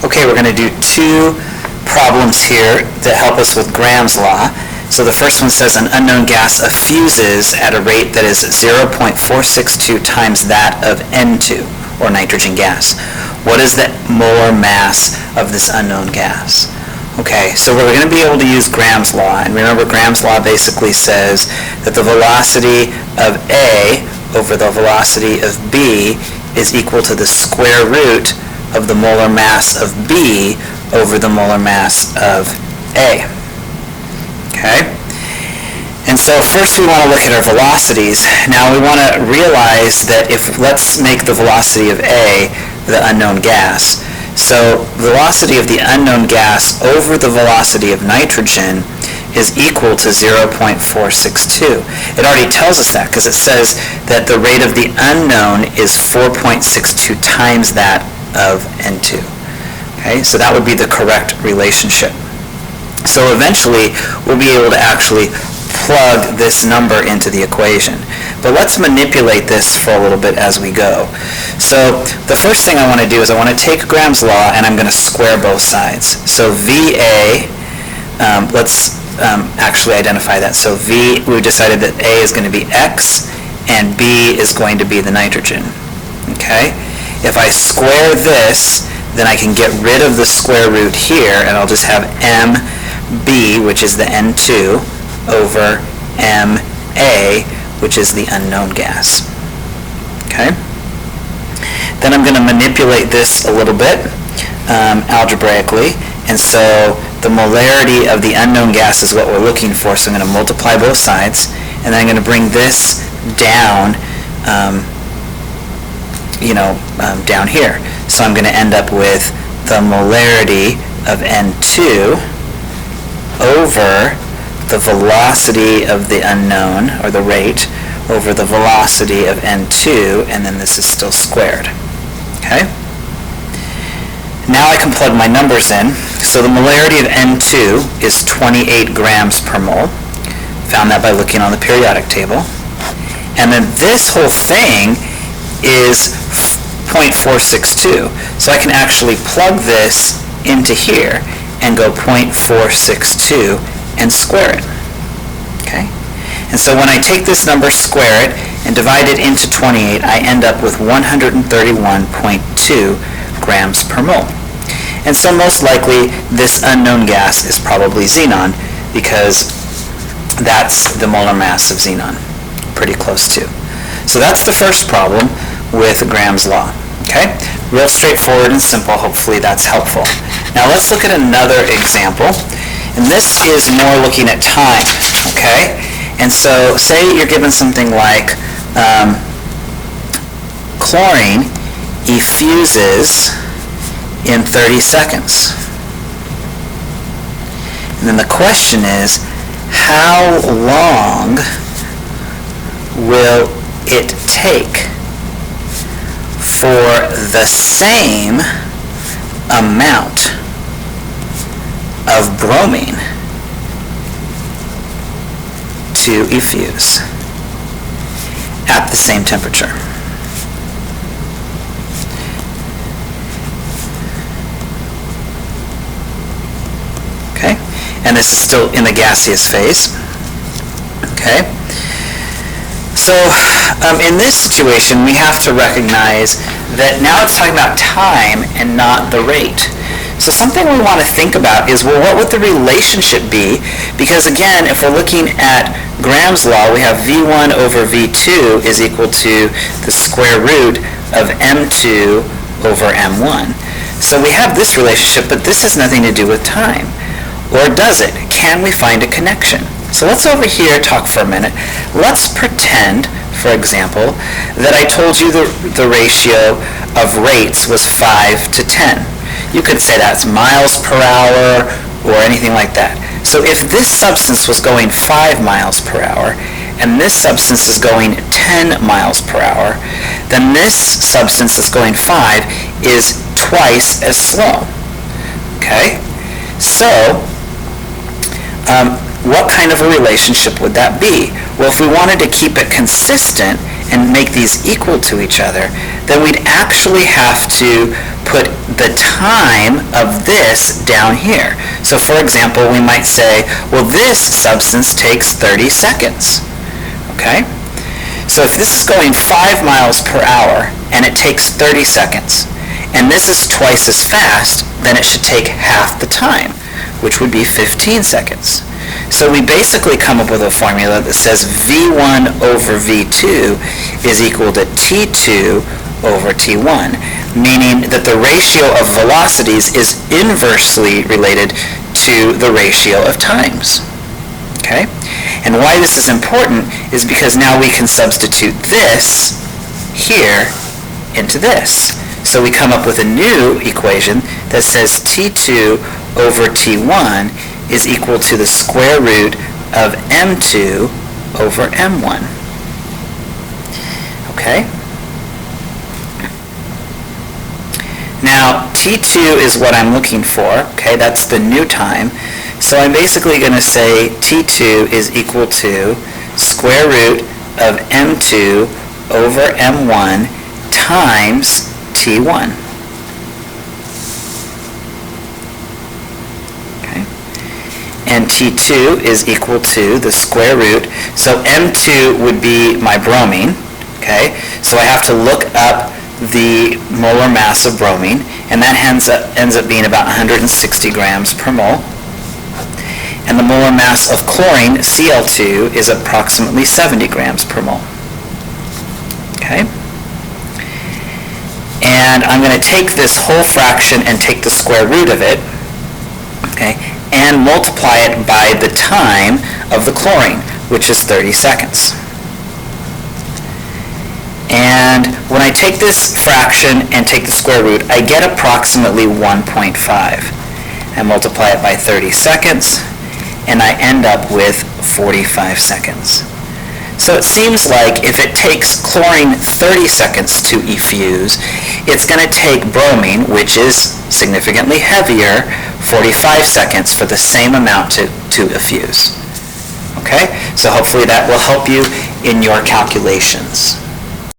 Okay, we're going to do two problems here that help us with Graham's law. So the first one says an unknown gas effuses at a rate that is 0.462 times that of N2, or nitrogen gas. What is the molar mass of this unknown gas? Okay, so we're going to be able to use Graham's law, and remember Graham's law basically says that the velocity of A over the velocity of B is equal to the square root of the molar mass of B over the molar mass of A. Okay? And so first we want to look at our velocities. Now we want to realize that let's make the velocity of A the unknown gas. So velocity of the unknown gas over the velocity of nitrogen is equal to 0.462. It already tells us that because it says that the rate of the unknown is 4.62 times that of N2. Okay, so that would be the correct relationship. So eventually we'll be able to actually plug this number into the equation. But let's manipulate this for a little bit as we go. So the first thing I want to do is I want to take Graham's law and I'm going to square both sides. So VA, let's actually identify that. So we decided that A is going to be X and B is going to be the nitrogen. Okay? If I square this, then I can get rid of the square root here, and I'll just have MB, which is the N2, over MA, which is the unknown gas. Okay? Then I'm going to manipulate this a little bit algebraically, and so the molarity of the unknown gas is what we're looking for, so I'm going to multiply both sides, and then I'm going to bring this down down here. So I'm going to end up with the molarity of N2 over the velocity of the unknown, or the rate, over the velocity of N2, and then this is still squared. Okay? Now I can plug my numbers in. So the molarity of N2 is 28 grams per mole. Found that by looking on the periodic table. And then this whole thing is 0.462. So I can actually plug this into here and go 0.462 and square it. Okay? And so when I take this number, square it, and divide it into 28, I end up with 131.2 grams per mole. And so most likely this unknown gas is probably xenon, because that's the molar mass of xenon. Pretty close to. So that's the first problem with Graham's law. Okay? Real straightforward and simple. Hopefully that's helpful. Now let's look at another example. And this is more looking at time. Okay? And so say you're given something like chlorine effuses in 30 seconds. And then the question is, how long will it take for the same amount of bromine to effuse at the same temperature? Okay, and this is still in the gaseous phase. Okay, so in this situation we have to recognize that now it's talking about time and not the rate. So something we want to think about is, well, what would the relationship be? Because again, if we're looking at Graham's law, we have V1 over V2 is equal to the square root of M2 over M1. So we have this relationship, but this has nothing to do with time. Or does it? Can we find a connection? So let's over here talk for a minute. Let's pretend, for example, that I told you the ratio of rates was 5 to 10. You could say that's miles per hour or anything like that. So if this substance was going 5 miles per hour and this substance is going 10 miles per hour, then this substance that's going 5 is twice as slow. Okay? So what kind of a relationship would that be? Well, if we wanted to keep it consistent, and make these equal to each other, then we'd actually have to put the time of this down here. So for example, we might say, well, this substance takes 30 seconds. Okay? So if this is going 5 miles per hour and it takes 30 seconds, and this is twice as fast, then it should take half the time, which would be 15 seconds. So we basically come up with a formula that says V1 over V2 is equal to T2 over T1, meaning that the ratio of velocities is inversely related to the ratio of times. Okay? And why this is important is because now we can substitute this here into this. So we come up with a new equation that says T2 over T1 is equal to the square root of M2 over M1. Okay? Now, T2 is what I'm looking for. Okay, that's the new time. So I'm basically going to say T2 is equal to square root of M2 over M1 times T1. Okay. And T2 is equal to the square root. So M2 would be my bromine. Okay. So I have to look up the molar mass of bromine, and that ends up being about 160 grams per mole. And the molar mass of chlorine, Cl2, is approximately 70 grams per mole. Okay? And I'm going to take this whole fraction and take the square root of it, okay, and multiply it by the time of the chlorine, which is 30 seconds. And when I take this fraction and take the square root, I get approximately 1.5. I multiply it by 30 seconds, and I end up with 45 seconds. So it seems like if it takes chlorine 30 seconds to effuse, it's going to take bromine, which is significantly heavier, 45 seconds for the same amount to effuse. Okay? So hopefully that will help you in your calculations.